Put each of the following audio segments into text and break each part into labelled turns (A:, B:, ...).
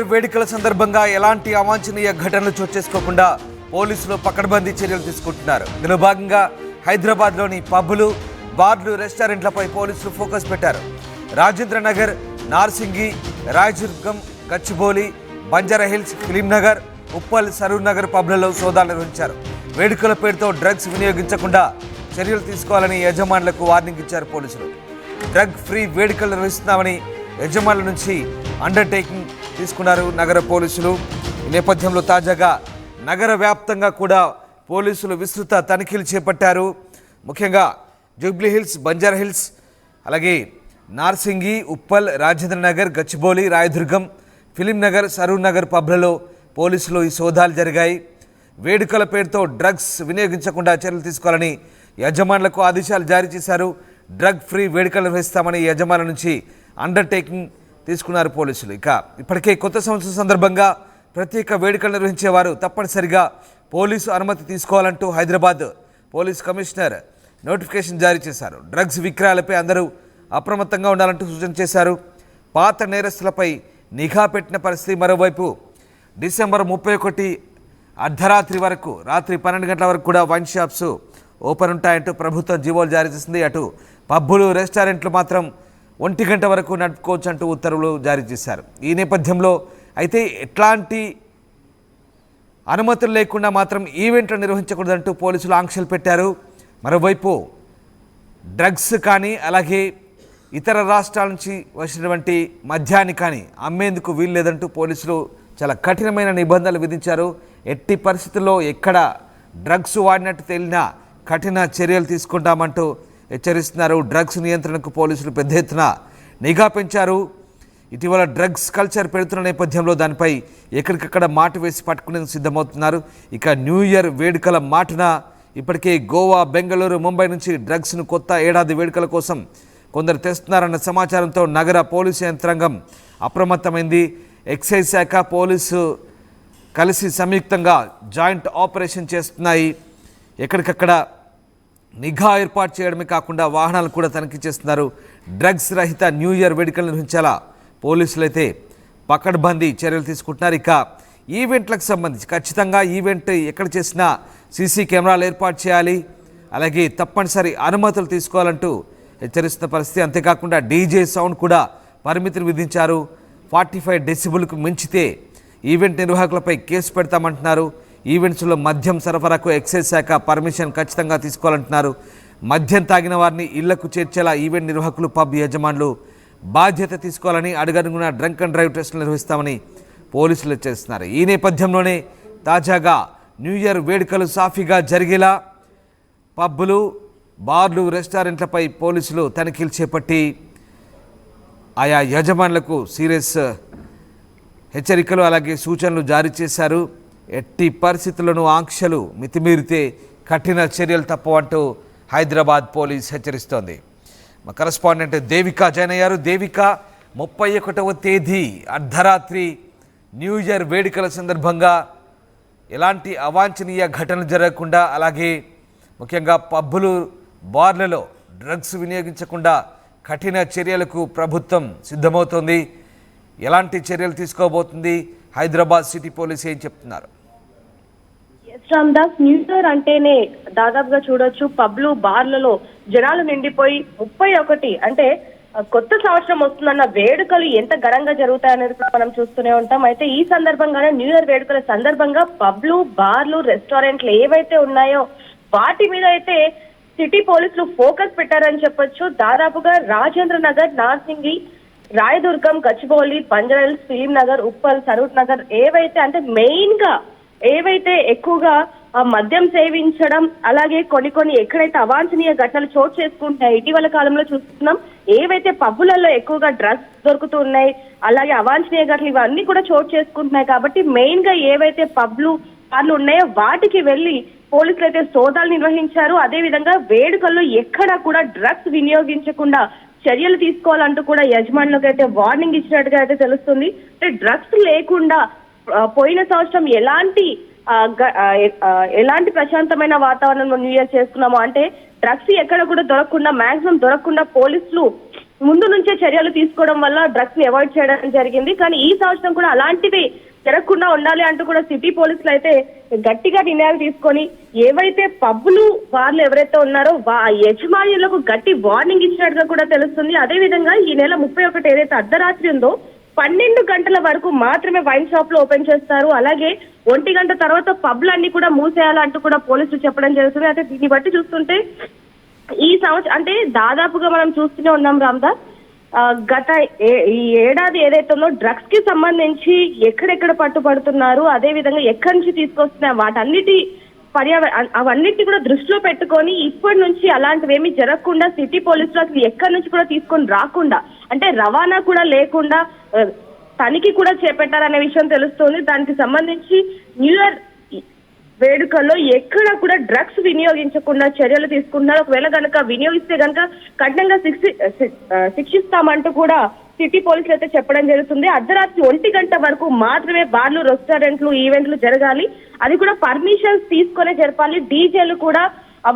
A: Year వేడుకల సందర్భంగా ఎలాంటి అవాంఛనీయ ఘటనలు చోటు చేసుకోకుండా పోలీసులు పకడ్బందీ చర్యలు తీసుకుంటున్నారు. ఇందులో భాగంగా హైదరాబాద్లోని పబ్బులు, బార్లు, రెస్టారెంట్లపై పోలీసులు ఫోకస్ పెట్టారు. రాజేంద్ర నగర్, నార్సింగి, రాయదుర్గం, గచ్చిబౌలి, బంజారాహిల్స్, ఫిలిం నగర్, ఉప్పల్, సరూర్ నగర్ పబ్లలో సోదాలు నిర్వహించారు. వేడుకల పేరుతో డ్రగ్స్ వినియోగించకుండా చర్యలు తీసుకోవాలని యజమానులకు వార్నింగ్ ఇచ్చారు పోలీసులు. డ్రగ్ ఫ్రీ వేడుకలు నిర్వహిస్తున్నామని యజమానుల నుంచి అండర్టేకింగ్ తీసుకున్నారు నగర పోలీసులు. ఈ నేపథ్యంలో తాజాగా నగర వ్యాప్తంగా కూడా పోలీసులు విస్తృత తనిఖీలు చేపట్టారు. ముఖ్యంగా జూబ్లీహిల్స్, బంజారాహిల్స్, అలాగే నార్సింగి, ఉప్పల్, రాజేంద్ర నగర్, గచ్చిబౌలి, రాయదుర్గం, ఫిలిం నగర్, సరూర్ నగర్ పబ్లలో పోలీసులు ఈ సోదాలు జరిగాయి. వేడుకల పేరుతో డ్రగ్స్ వినియోగించకుండా చర్యలు తీసుకోవాలని యజమానులకు ఆదేశాలు జారీ చేశారు. డ్రగ్ ఫ్రీ వేడుకలు నిర్వహిస్తామని యజమానుల నుంచి అండర్టేకింగ్ తీసుకున్నారు పోలీసులు. ఇక ఇప్పటికే కొత్త సంవత్సరం సందర్భంగా ప్రత్యేక వేడుకలు నిర్వహించేవారు తప్పనిసరిగా పోలీసు అనుమతి తీసుకోవాలంటూ హైదరాబాద్ పోలీస్ కమిషనర్ నోటిఫికేషన్ జారీ చేశారు. డ్రగ్స్ విక్రయాలపై అందరూ అప్రమత్తంగా ఉండాలంటూ సూచన చేశారు. పాత నేరస్తులపై నిఘా పెట్టిన పరిస్థితి. మరోవైపు డిసెంబర్ 31 అర్ధరాత్రి వరకు, రాత్రి 12 గంటల వరకు కూడా వైన్ షాప్స్ ఓపెన్ ఉంటాయంటూ ప్రభుత్వం జీవోలు జారీ చేసింది. అటు పబ్బులు, రెస్టారెంట్లు మాత్రం 1 గంట వరకు నడుపుకోవచ్చు అంటూ ఉత్తర్వులు జారీ చేశారు. ఈ నేపథ్యంలో అయితే ఎట్లాంటి అనుమతులు లేకుండా మాత్రం ఈవెంట్లు నిర్వహించకూడదంటూ పోలీసులు ఆంక్షలు పెట్టారు. మరోవైపు డ్రగ్స్ కానీ అలాగే ఇతర రాష్ట్రాల నుంచి వచ్చినటువంటి మద్యాన్ని కానీ అమ్మేందుకు వీలు లేదంటూ పోలీసులు చాలా కఠినమైన నిబంధనలు విధించారు. ఎట్టి పరిస్థితుల్లో ఎక్కడ డ్రగ్స్ వాడినట్టు తేలినా కఠిన చర్యలు తీసుకుంటామంటూ హెచ్చరిస్తున్నారు. డ్రగ్స్ నియంత్రణకు పోలీసులు పెద్ద ఎత్తున నిఘా పెంచారు. ఇటీవల డ్రగ్స్ కల్చర్ పెడుతున్న నేపథ్యంలో దానిపై ఎక్కడికక్కడ మాటు వేసి పట్టుకునేందుకు సిద్ధమవుతున్నారు. ఇక న్యూ ఇయర్ వేడుకల మాటున ఇప్పటికే గోవా, బెంగళూరు, ముంబై నుంచి డ్రగ్స్ను కొత్త ఏడాది వేడుకల కోసం కొందరు తెస్తున్నారన్న సమాచారంతో నగర పోలీసు యంత్రాంగం అప్రమత్తమైంది. ఎక్సైజ్ శాఖ, పోలీసు కలిసి సంయుక్తంగా జాయింట్ ఆపరేషన్ చేస్తున్నాయి. ఎక్కడికక్కడ నిఘా ఏర్పాటు చేయడమే కాకుండా వాహనాలు కూడా తనిఖీ చేస్తున్నారు. డ్రగ్స్ రహిత న్యూ ఇయర్ వేడుకలు నిర్వహించేలా పోలీసులు అయితే పకడ్బందీ చర్యలు తీసుకుంటున్నారు. ఇక ఈవెంట్లకు సంబంధించి ఖచ్చితంగా ఈవెంట్ ఎక్కడ చేసినా సీసీ కెమెరాలు ఏర్పాటు చేయాలి, అలాగే తప్పనిసరి అనుమతులు తీసుకోవాలంటూ హెచ్చరిస్తున్న పరిస్థితి. అంతేకాకుండా డీజే సౌండ్ కూడా పరిమితిని విధించారు. 45 డెసిబుల్కు మించితే ఈవెంట్ నిర్వాహకులపై కేసు పెడతామంటున్నారు. ఈవెంట్స్లో మద్యం సరఫరాకు ఎక్సైజ్ శాఖ పర్మిషన్ ఖచ్చితంగా తీసుకోవాలంటున్నారు. మద్యం తాగిన వారిని ఇళ్లకు చేర్చేలా ఈవెంట్ నిర్వాహకులు, పబ్ యజమానులు బాధ్యత తీసుకోవాలని, అడుగడుగునా డ్రంక్ అండ్ డ్రైవ్ టెస్టులు నిర్వహిస్తామని పోలీసులు హెచ్చరిస్తున్నారు. ఈ నేపథ్యంలోనే తాజాగా న్యూ ఇయర్ వేడుకలు సాఫీగా జరిగేలా పబ్బులు, బార్లు, రెస్టారెంట్లపై పోలీసులు తనిఖీలు చేపట్టి ఆయా యజమానులకు సీరియస్ హెచ్చరికలు అలాగే సూచనలు జారీ చేశారు. ఎట్టి పరిస్థితులను ఆంక్షలు మితిమీరితే కఠిన చర్యలు తప్పవంటూ హైదరాబాద్ పోలీస్ హెచ్చరిస్తోంది. మా కరెస్పాండెంట్ దేవిక జాయిన్ అయ్యారు. దేవిక, 31వ తేదీ అర్ధరాత్రి న్యూ ఇయర్ వేడుకల సందర్భంగా ఎలాంటి అవాంఛనీయ ఘటనలు జరగకుండా, అలాగే ముఖ్యంగా పబ్బులు, బార్లలో డ్రగ్స్ వినియోగించకుండా కఠిన చర్యలకు ప్రభుత్వం సిద్ధమవుతోంది. ఎలాంటి చర్యలు తీసుకోబోతుంది హైదరాబాద్ సిటీ పోలీస్, ఏం చెప్తున్నారు?
B: రామ్దాస్, న్యూ ఇయర్ అంటేనే దాదాపుగా చూడొచ్చు పబ్లు, బార్లలో జనాలు నిండిపోయి 31 అంటే కొత్త సంవత్సరం వస్తుందన్న వేడుకలు ఎంత ఘనంగా జరుగుతాయనేది కూడా మనం చూస్తూనే ఉంటాం. అయితే ఈ సందర్భంగానే న్యూ ఇయర్ వేడుకల సందర్భంగా పబ్లు, బార్లు, రెస్టారెంట్లు ఏవైతే ఉన్నాయో వాటి మీద అయితే సిటీ పోలీసులు ఫోకస్ పెట్టారని చెప్పొచ్చు. దాదాపుగా రాజేంద్ర నగర్, నార్సింగి, రాయదుర్గం, గచ్చిబౌలి, బంజారాహిల్స్, ఫిలిం నగర్, ఉప్పల్, సరూర్ నగర్ ఏవైతే అంటే మెయిన్ గా ఏవైతే ఎక్కువగా మద్యం సేవించడం, అలాగే కొన్ని ఎక్కడైతే అవాంఛనీయ ఘటనలు చోటు చేసుకుంటున్నాయి ఇటీవల కాలంలో చూస్తున్నాం. ఏవైతే పబ్బులలో ఎక్కువగా డ్రగ్స్ దొరుకుతూ ఉన్నాయి, అలాగే అవాంఛనీయ ఘటనలు ఇవన్నీ కూడా చోటు చేసుకుంటున్నాయి. కాబట్టి మెయిన్ గా ఏవైతే పబ్లు, బార్లు ఉన్నాయో వాటికి వెళ్లి పోలీసులు అయితే సోదాలు నిర్వహించారు. అదే విధంగా వేడుకల్లో ఎక్కడా కూడా డ్రగ్స్ వినియోగించకుండా చర్యలు తీసుకోవాలంటూ కూడా యజమానులకు అయితే వార్నింగ్ ఇచ్చినట్టుగా అయితే తెలుస్తుంది. అంటే డ్రగ్స్ లేకుండా పోయిన సంవత్సరం ఎలాంటి ప్రశాంతమైన వాతావరణంలో న్యూ ఇయర్ చేసుకున్నాము అంటే డ్రగ్స్ ఎక్కడ కూడా దొరకకుండా, మాక్సిమం దొరకకుండా పోలీసులు ముందు నుంచే చర్యలు తీసుకోవడం వల్ల డ్రగ్స్ ని అవాయిడ్ చేయడం జరిగింది. కానీ ఈ సంవత్సరం కూడా అలాంటివి జరగకుండా ఉండాలి అంటూ కూడా సిటీ పోలీసులు అయితే గట్టిగా నిర్ణయాలు తీసుకొని ఏవైతే పబ్బులు బార్లు ఎవరైతే ఉన్నారో యజమానులకు గట్టి వార్నింగ్ ఇచ్చినట్టుగా కూడా తెలుస్తుంది. అదే విధంగా ఈ నెల 31 ఏదైతే అర్ధరాత్రి ఉందో 12 గంటల వరకు మాత్రమే వైన్ షాప్ లో ఓపెన్ చేస్తారు. అలాగే 1 గంట తర్వాత పబ్లన్నీ కూడా మూసేయాలంటూ కూడా పోలీసులు చెప్పడం జరుగుతుంది. అయితే దీన్ని బట్టి చూస్తుంటే ఈ సంవత్సరం అంటే దాదాపుగా మనం చూస్తూనే ఉన్నాం రామ్దాస్, గత ఈ ఏడాది ఏదైతే ఉందో డ్రగ్స్ కి సంబంధించి ఎక్కడెక్కడ పట్టుబడుతున్నారు, అదే విధంగా ఎక్కడి నుంచి తీసుకొస్తున్నారు, వాటన్నిటి అవన్నిటిని కూడా దృష్టిలో పెట్టుకొని ఇప్పటి నుంచి అలాంటివి ఏమీ జరగకుండా సిటీ పోలీసులు అసలు ఎక్కడి నుంచి కూడా తీసుకొని రాకుండా, అంటే రవాణా కూడా లేకుండా తనిఖీ కూడా చేపట్టారనే విషయం తెలుస్తుంది. దానికి సంబంధించి న్యూ ఇయర్ వేడుకల్లో ఎక్కడ కూడా డ్రగ్స్ వినియోగించకుండా చర్యలు తీసుకున్నారు. ఒకవేళ కనుక వినియోగిస్తే కనుక కఠినంగా శిక్షిస్తామంటూ కూడా సిటీ పోలీసులు అయితే చెప్పడం జరుగుతుంది. అర్ధరాత్రి 1 గంట వరకు మాత్రమే బార్లు, రెస్టారెంట్లు, ఈవెంట్లు జరగాలి. అది కూడా పర్మిషన్స్ తీసుకునే జరపాలి. డీజేలు కూడా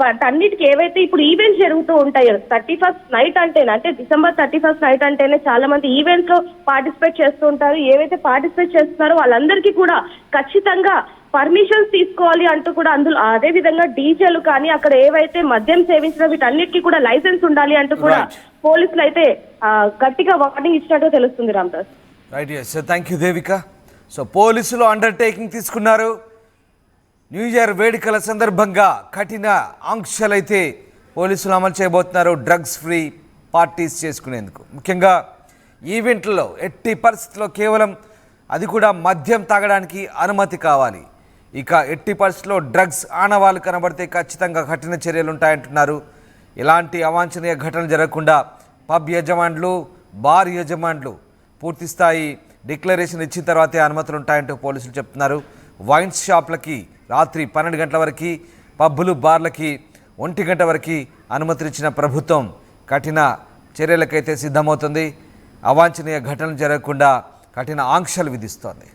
B: వాటన్నిటికి ఏవైతే ఇప్పుడు ఈవెంట్స్ జరుగుతూ ఉంటాయో 31st నైట్ అంటేనే, అంటే December 31st నైట్ అంటేనే చాలా మంది ఈవెంట్స్ లో పార్టిసిపేట్ చేస్తూ ఉంటారు. ఏవైతే పార్టిసిపేట్ చేస్తున్నారో వాళ్ళందరికీ కూడా ఖచ్చితంగా పర్మిషన్స్ తీసుకోవాలి అంటూ కూడా అందులో అదే విధంగా డీజేలు కానీ అక్కడ ఏవైతే మద్యం సేవించిన వీటన్నిటికీ కూడా లైసెన్స్ ఉండాలి అంటూ కూడా పోలీసులు అయితే గట్టిగా వార్నింగ్ ఇచ్చినట్టు తెలుస్తుంది Ramdas.
A: Right, thank you Devika. So పోలీసులు అండర్టేకింగ్ తీసుకున్నారు. న్యూ ఇయర్ వేడుకల సందర్భంగా కఠిన ఆంక్షలైతే పోలీసులు అమలు చేయబోతున్నారు డ్రగ్స్ ఫ్రీ పార్టీస్ చేసుకునేందుకు. ముఖ్యంగా ఈవెంట్లలో ఎట్టి పరిస్థితుల్లో కేవలం అది కూడా మద్యం తాగడానికి అనుమతి కావాలి. ఇక ఎట్టి పరిస్థితుల్లో డ్రగ్స్ ఆనవాళ్ళు కనబడితే ఖచ్చితంగా కఠిన చర్యలు ఉంటాయంటున్నారు. ఇలాంటి అవాంఛనీయ ఘటనలు జరగకుండా పబ్ యజమానులు, బార్ యజమానులు పూర్తిస్థాయి డిక్లరేషన్ ఇచ్చిన తర్వాతే అనుమతులు ఉంటాయంటూ పోలీసులు చెప్తున్నారు. వైన్స్ షాప్లకి రాత్రి 12 గంటల వరకు, పబ్బులు బార్లకి 1 గంట వరకు అనుమతులు ఇచ్చిన ప్రభుత్వం కఠిన చర్యలకైతే సిద్ధమవుతుంది. అవాంఛనీయ ఘటనలు జరగకుండా కఠిన ఆంక్షలు విధిస్తోంది.